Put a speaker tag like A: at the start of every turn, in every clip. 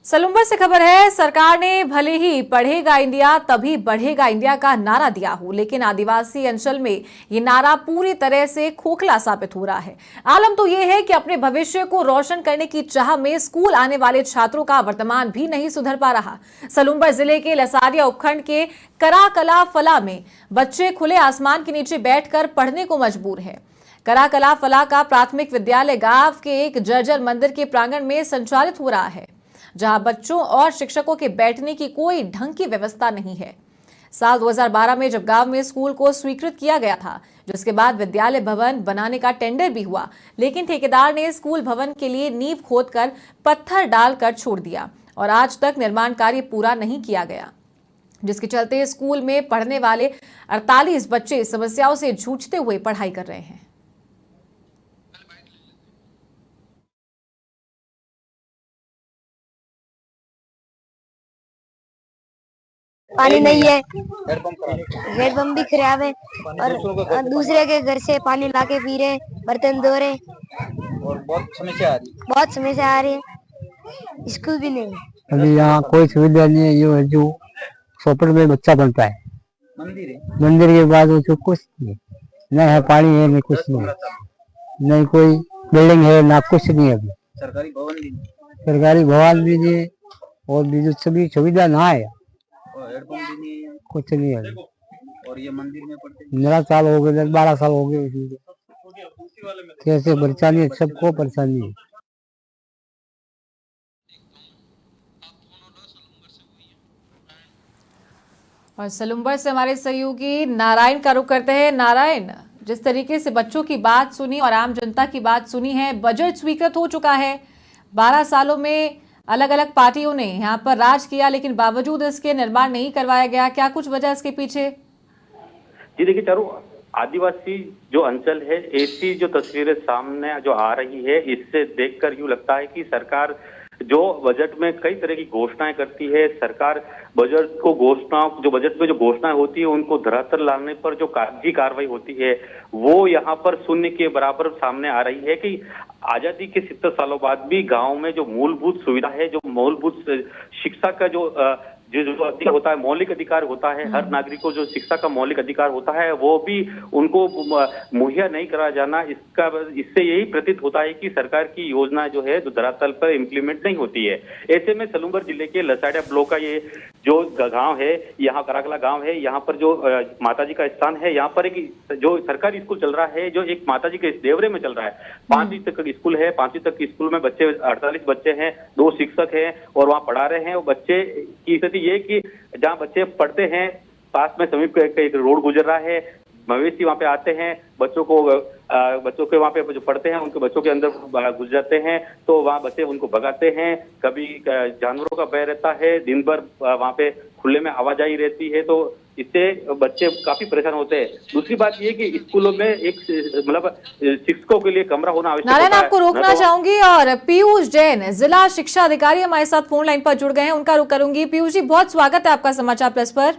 A: सलूम्बर से खबर है, सरकार ने भले ही पढ़ेगा इंडिया तभी बढ़ेगा इंडिया का नारा दिया हो, लेकिन आदिवासी अंचल में ये नारा पूरी तरह से खोखला साबित हो रहा है। आलम तो ये है कि अपने भविष्य को रोशन करने की चाह में स्कूल आने वाले छात्रों का वर्तमान भी नहीं सुधर पा रहा। सलूम्बर जिले के लसारिया उपखंड के कराकला फला में बच्चे खुले आसमान के नीचे बैठकर पढ़ने को मजबूर है। कराकला फला का प्राथमिक विद्यालय गांव के एक जर्जर मंदिर के प्रांगण में संचालित हो रहा है, जहां बच्चों और शिक्षकों के बैठने की कोई ढंग की व्यवस्था नहीं है। साल 2012 में जब गांव में स्कूल को स्वीकृत किया गया था, जिसके बाद विद्यालय भवन बनाने का टेंडर भी हुआ, लेकिन ठेकेदार ने स्कूल भवन के लिए नींव खोदकर पत्थर डालकर छोड़ दिया और आज तक निर्माण कार्य पूरा नहीं किया गया, जिसके चलते स्कूल में पढ़ने वाले 48 बच्चे समस्याओं से जूझते हुए पढ़ाई कर रहे हैं।
B: पानी नहीं है, हेडपंप भी खराब है और दूसरे के घर से पानी लाके पी रहे, बर्तन धो रहे
C: और बहुत समस्या आ रही
B: है। स्कूल भी नहीं है,
D: अभी यहाँ कोई सुविधा नहीं है। ये जो सोपड़ में बच्चा बनता है, मंदिर के बाद वो कुछ नहीं, न है पानी है न कुछ नहीं, नहीं कोई बिल्डिंग है ना कुछ नहीं है। अभी सरकारी भवन भी नहीं और भी जो सभी सुविधा ना है, कुछ नहीं है।
C: और ये मंदिर में पढ़ते
D: 11 साल हो गए, 12 साल हो गए, कैसे परेशानी है, सबको परेशानी है।
A: और सलूम्बर से हमारे सहयोगी नारायण का रुख करते हैं। नारायण, जिस तरीके से बच्चों की बात सुनी और आम जनता की बात सुनी है, बजट स्वीकृत हो चुका है, 12 सालों में अलग अलग पार्टियों ने यहाँ पर राज किया, लेकिन बावजूद इसके निर्माण नहीं करवाया गया, क्या कुछ वजह इसके पीछे?
E: जी देखिए चारू, आदिवासी जो अंचल है, ऐसी जो तस्वीरें सामने जो आ रही है, इससे देखकर यूं लगता है कि सरकार जो बजट में कई तरह की घोषणाएं करती है, सरकार बजट को घोषणाओं जो बजट में जो घोषणाएं होती है उनको धरातल लाने पर जो कागजी कार्रवाई होती है वो यहाँ पर शून्य के बराबर सामने आ रही है। कि आजादी के 70 सालों बाद भी गांव में जो मूलभूत सुविधा है, जो मूलभूत शिक्षा का जो अधिकार होता है, मौलिक अधिकार होता है, हर नागरिक को जो शिक्षा का मौलिक अधिकार होता है वो भी उनको मुहैया नहीं कराया जाना, इससे यही प्रतीत होता है कि सरकार की योजना जो है जो धरातल पर इम्प्लीमेंट नहीं होती है। ऐसे में सलूम्बर जिले के लसाड़िया ब्लॉक का ये जो गांव है, यहाँ कराकला गांव है, यहाँ पर जो माताजी का स्थान है, यहाँ पर एक जो सरकारी स्कूल चल रहा है, जो एक माताजी के देवरे में चल रहा है। 5वीं तक स्कूल है, 5वीं तक स्कूल में बच्चे 48 बच्चे हैं, 2 शिक्षक हैं और वहाँ पढ़ा रहे हैं। बच्चे की स्थिति ये कि जहाँ बच्चे पढ़ते हैं पास में समीप एक रोड गुजर रहा है, मवेशी वहाँ पे आते हैं, बच्चों के वहाँ पे जो पढ़ते हैं उनके बच्चों के अंदर घुस जाते हैं, तो वहाँ बच्चे उनको भगाते हैं। कभी जानवरों का भय रहता है, दिन भर वहाँ पे खुले में आवाजाही रहती है, तो इससे बच्चे काफी परेशान होते हैं। दूसरी बात ये कि स्कूलों में एक मतलब शिक्षकों के लिए कमरा होना आवश्यक
A: नारायण, आपको रोकना चाहूंगी और पीयूष जैन जिला शिक्षा अधिकारी हमारे साथ फोन लाइन पर जुड़ गए हैं, उनका रुख करूंगी। पीयूष जी, बहुत स्वागत है आपका समाचार प्लस पर।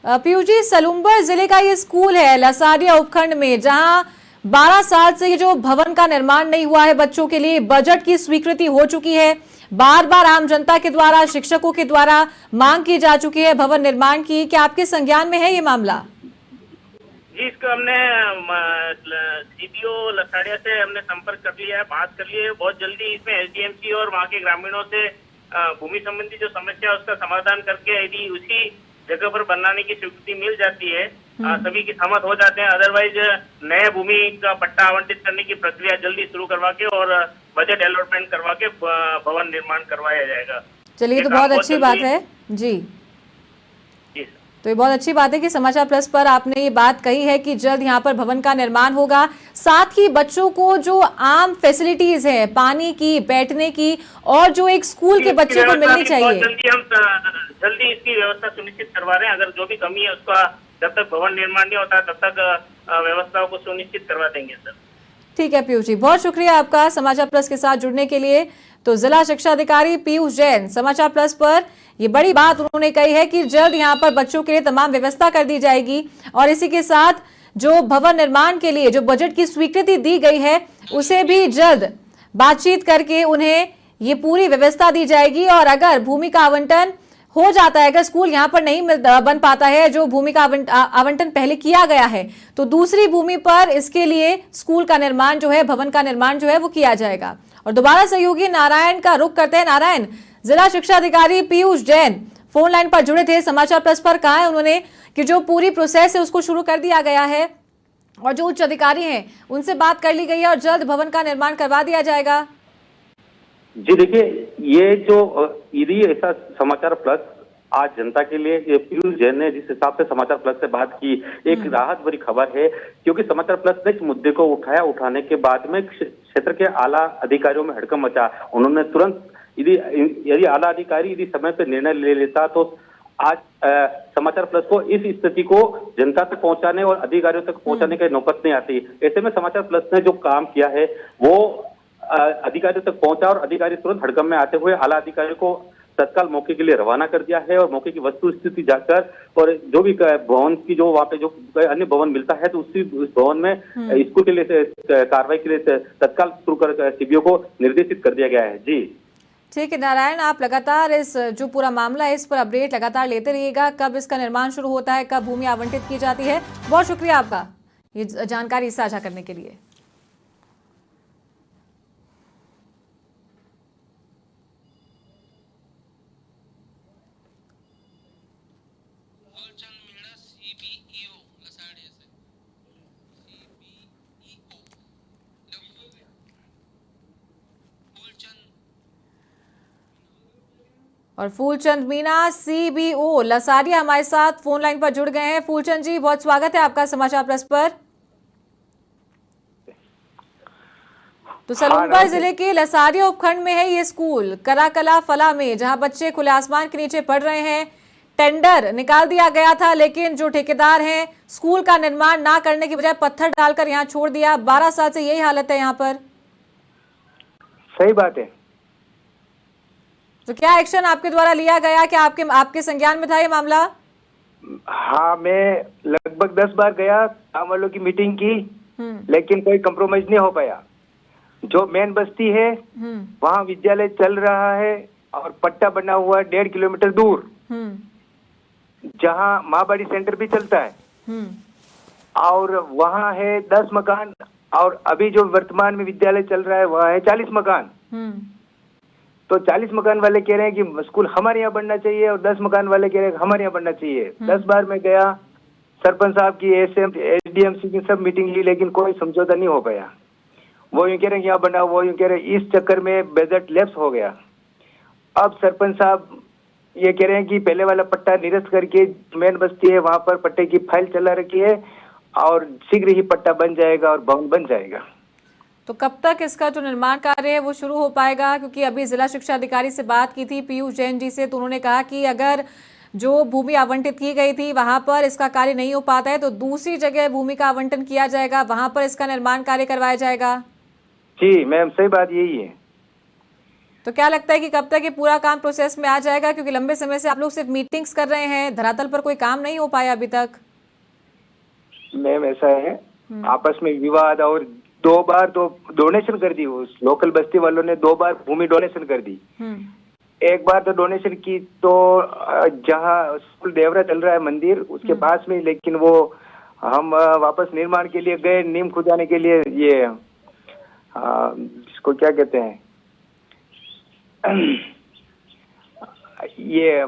A: पीयूष जी, सलूम्बर जिले का ये स्कूल है लसारिया उपखंड में, जहां 12 साल से ये जो भवन का निर्माण नहीं हुआ है बच्चों के लिए, बजट की स्वीकृति हो चुकी है, बार बार आम जनता के द्वारा, शिक्षकों के द्वारा मांग की जा चुकी है भवन निर्माण की, क्या आपके संज्ञान में है ये मामला?
F: जी, इसका हमने सीडीओ लसाड़िया से हमने संपर्क कर लिया है, बात कर ली है। बहुत जल्दी इसमें एसडीएमसी और वहाँ के ग्रामीणों से भूमि संबंधी जो समस्या है उसका समाधान करके यदि उसी जगह पर बनाने की स्वीकृति मिल जाती है, सभी की सहमत हो जाते हैं। अदरवाइज नए भूमि का पट्टा आवंटित करने की प्रक्रिया जल्दी शुरू करवा के और बजट अलॉटमेंट करवा के भवन निर्माण करवाया जाएगा।
A: चलिए, तो बहुत अच्छी बात है जी। तो ये बहुत अच्छी बात है कि समाचार प्लस पर आपने ये बात कही है कि जल्द यहाँ पर भवन का निर्माण होगा, साथ ही बच्चों को जो आम फैसिलिटीज है, पानी की, बैठने की और जो एक स्कूल के बच्चे को मिलनी चाहिए,
F: जल्दी इसकी व्यवस्था सुनिश्चित करवा रहे हैं। अगर जो भी कमी है उसका जब तक भवन निर्माण नहीं होता तब तक व्यवस्थाओं को सुनिश्चित करवा देंगे सर।
A: ठीक है पीयूष जी, बहुत शुक्रिया आपका समाचार प्लस के साथ जुड़ने के लिए। तो जिला शिक्षा अधिकारी पीयूष जैन समाचार प्लस पर ये बड़ी बात उन्होंने कही है कि जल्द यहाँ पर बच्चों के लिए तमाम व्यवस्था कर दी जाएगी और इसी के साथ जो भवन निर्माण के लिए जो बजट की स्वीकृति दी गई है उसे भी जल्द बातचीत करके उन्हें ये पूरी व्यवस्था दी जाएगी। और अगर भूमि का आवंटन हो जाता है, अगर स्कूल यहाँ पर नहीं बन पाता है, जो भूमि का आवंटन पहले किया गया है, तो दूसरी भूमि पर इसके लिए स्कूल का निर्माण जो है, भवन का निर्माण जो है वो किया जाएगा। और दोबारा सहयोगी नारायण का रुख करते हैं। नारायण, जिला शिक्षा अधिकारी पीयूष जैन फोन लाइन पर जुड़े थे समाचार प्लस पर। कहा है उन्होंने कि जो पूरी प्रोसेस है उसको शुरू कर दिया गया है और जो उच्च अधिकारी हैं उनसे बात कर ली गई है और जल्द भवन का निर्माण करवा दिया जाएगा।
E: जी देखिए, ये जो यदि ऐसा समाचार प्लस आज जनता के लिए, पीयूष जैन ने जिस हिसाब से समाचार प्लस से बात की, एक राहत भरी खबर है, क्योंकि समाचार प्लस ने इस मुद्दे को उठाया। उठाने के बाद में क्षेत्र के आला अधिकारियों में हड़कंप मचा। उन्होंने तुरंत यदि आला अधिकारी यदि समय पर निर्णय ले लेता तो आज समाचार प्लस को इस स्थिति को जनता तक पहुंचाने और अधिकारियों तक पहुंचाने की नौबत नहीं आती। ऐसे में समाचार प्लस ने जो काम किया है वो अधिकारियों तक पहुंचा और अधिकारी तुरंत हड़कंप में आते हुए आला अधिकारी को तत्काल मौके के लिए रवाना कर दिया है और मौके की वस्तु स्थिति जाकर और जो भी भवन की जो वहाँ पे जो अन्य भवन मिलता है तो उस भवन में स्कूल के लिए कार्रवाई के लिए तत्काल शुरू कर सीबीओ को निर्देशित कर दिया गया है। जी
A: ठीक है नारायण, आप लगातार इस जो पूरा मामला है इस पर अपडेट लगातार लेते रहिएगा, कब इसका निर्माण शुरू होता है, कब भूमि आवंटित की जाती है। बहुत शुक्रिया आपका ये जानकारी साझा करने के लिए। और फूलचंद मीणा सीबीओ लसारिया हमारे साथ फोन लाइन पर जुड़ गए हैं। फूलचंद जी, बहुत स्वागत है आपका समाचार प्लस पर। तो सलूनपुर जिले के लसारिया उपखंड में है ये स्कूल, कराकला फला में, जहां बच्चे खुले आसमान के नीचे पढ़ रहे हैं। टेंडर निकाल दिया गया था, लेकिन जो ठेकेदार हैं स्कूल का निर्माण ना करने की बजाय पत्थर डालकर यहां छोड़ दिया। 12 साल से यही हालत है यहाँ पर।
G: सही बात है।
A: तो क्या एक्शन आपके द्वारा लिया गया, क्या आपके संज्ञान में था ये मामला?
G: हाँ, मैं लगभग 10 बार गया, काम वालों की मीटिंग की, लेकिन कोई कंप्रोमाइज नहीं हो पाया। जो मेन बस्ती है वहाँ विद्यालय चल रहा है और पट्टा बना हुआ 1.5 किलोमीटर दूर, जहाँ माँबाड़ी सेंटर भी चलता है, और वहाँ है 10 मकान, और अभी जो वर्तमान में विद्यालय चल रहा है वहाँ है 40 मकान। तो 40 मकान वाले कह रहे हैं कि स्कूल हमारे यहाँ बनना चाहिए और 10 मकान वाले कह रहे हैं हमारे यहाँ बनना चाहिए। 10 बार मैं गया, सरपंच साहब की, एसडीएमसी की सब मीटिंग ली, लेकिन कोई समझौता नहीं हो पाया। वो यूँ कह रहे हैं यहाँ बनाओ, वो यूँ कह रहे हैं। इस चक्कर में बजट लैप्स हो गया। अब सरपंच साहब ये कह रहे हैं कि पहले वाला पट्टा निरस्त करके मेन बस्ती है वहाँ पर पट्टे की फाइल चला रखी है और शीघ्र ही पट्टा बन जाएगा और भवन बन जाएगा।
A: तो कब तक इसका जो निर्माण कार्य है वो शुरू हो पाएगा? क्योंकि अभी जिला शिक्षा अधिकारी से बात की थी पीयूष जैन जी से, तो उन्होंने कहा कि अगर जो भूमि आवंटित की गई थी वहां पर इसका कार्य नहीं हो पाता है तो दूसरी जगह भूमि का आवंटन किया जाएगा, वहां पर इसका निर्माण कार्य करवाया जाएगा।
G: जी मैम, सही बात यही है।
A: तो क्या लगता है कि कब तक ये पूरा काम प्रोसेस में आ जाएगा? क्योंकि लंबे समय से आप लोग सिर्फ मीटिंग्स कर रहे हैं, धरातल पर कोई काम नहीं हो पाया अभी तक।
G: मैम ऐसा है, आपस में विवाद, और 2 बार तो डोनेशन कर दी, उस लोकल बस्ती वालों ने 2 बार भूमि डोनेशन कर दी। एक बार तो डोनेशन की तो जहाँ स्कूल देवरा चल रहा है मंदिर उसके पास में, लेकिन वो हम वापस निर्माण के लिए गए, नींव खुदाने के लिए, ये इसको क्या कहते हैं, ये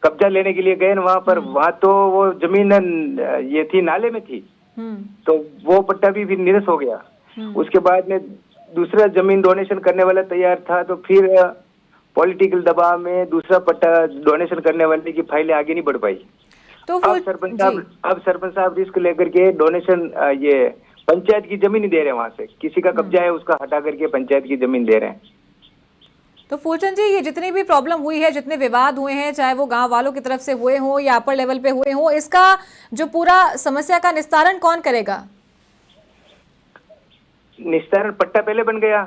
G: कब्जा लेने के लिए गए ना वहाँ पर। वहाँ तो वो जमीन ये थी, नाले में थी, तो वो पट्टा भी निरस्त हो गया। उसके बाद में दूसरा जमीन डोनेशन करने वाला तैयार था, तो फिर पॉलिटिकल दबाव में दूसरा पट्टा डोनेशन करने वाले की फाइलें आगे नहीं बढ़ पाई।
A: तो
G: अब सरपंच साहब रिस्क लेकर के डोनेशन ये पंचायत की जमीन ही दे रहे हैं, वहां से किसी का कब्जा है उसका हटा करके पंचायत की जमीन दे रहे हैं।
A: तो फूलचंद जी, ये जितनी भी प्रॉब्लम हुई है, जितने विवाद हुए हैं, चाहे वो गांव वालों की तरफ से हुए हों या अपर लेवल पे हुए हों, इसका जो पूरा समस्या का निस्तारण कौन करेगा?
G: निस्तारण पट्टा पहले बन गया,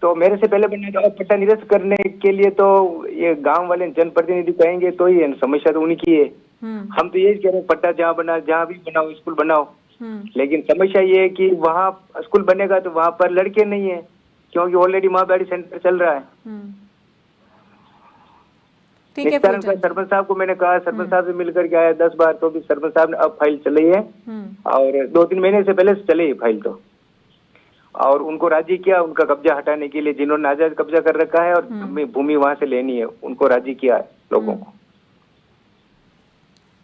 G: तो मेरे से पहले बनने का, पट्टा निरस्त करने के लिए तो ये गांव वाले जनप्रतिनिधि कहेंगे तो ही समस्या तो उन्हीं की है। हम तो यही कह रहे हैं पट्टा जहाँ बना, जहाँ भी बनाओ, स्कूल बनाओ, लेकिन समस्या ये है कि वहाँ स्कूल बनेगा तो वहाँ पर लड़के नहीं है, क्योंकि ऑलरेडी माहबाड़ी सेंटर चल रहा है।
A: ठीक है
G: इस कारण
A: फूलचंद।
G: सरपंच साहब को मैंने कहा, सरपंच साहब से मिलकर के आया 10 बार, तो भी सरपंच साहब ने अब फाइल चली है और 2-3 महीने से पहले से चली है फाइल तो, और उनको राजी किया उनका कब्जा हटाने के लिए, जिन्होंने नाजायज कब्जा कर रखा है और भूमि वहां से लेनी है, उनको राजी किया है लोगों को।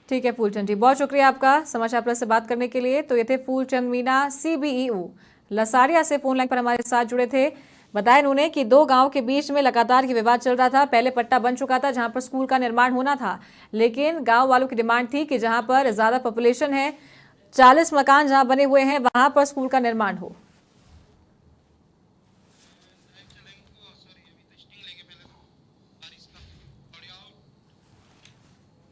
A: ठीक है फूलचंद जी, बहुत शुक्रिया आपका समाचार प्लस से बात करने के लिए। तो ये थे फूलचंद मीणा, CBEO लसाड़िया से फोन लाइन पर हमारे साथ जुड़े थे। बताया इन्होंने कि 2 गांव के बीच में लगातार ये विवाद चल रहा था। पहले पट्टा बन चुका था जहां पर स्कूल का निर्माण होना था, लेकिन गांव वालों की डिमांड थी कि जहां पर ज्यादा पॉपुलेशन है, 40 मकान जहां बने हुए हैं, वहां पर स्कूल का निर्माण हो।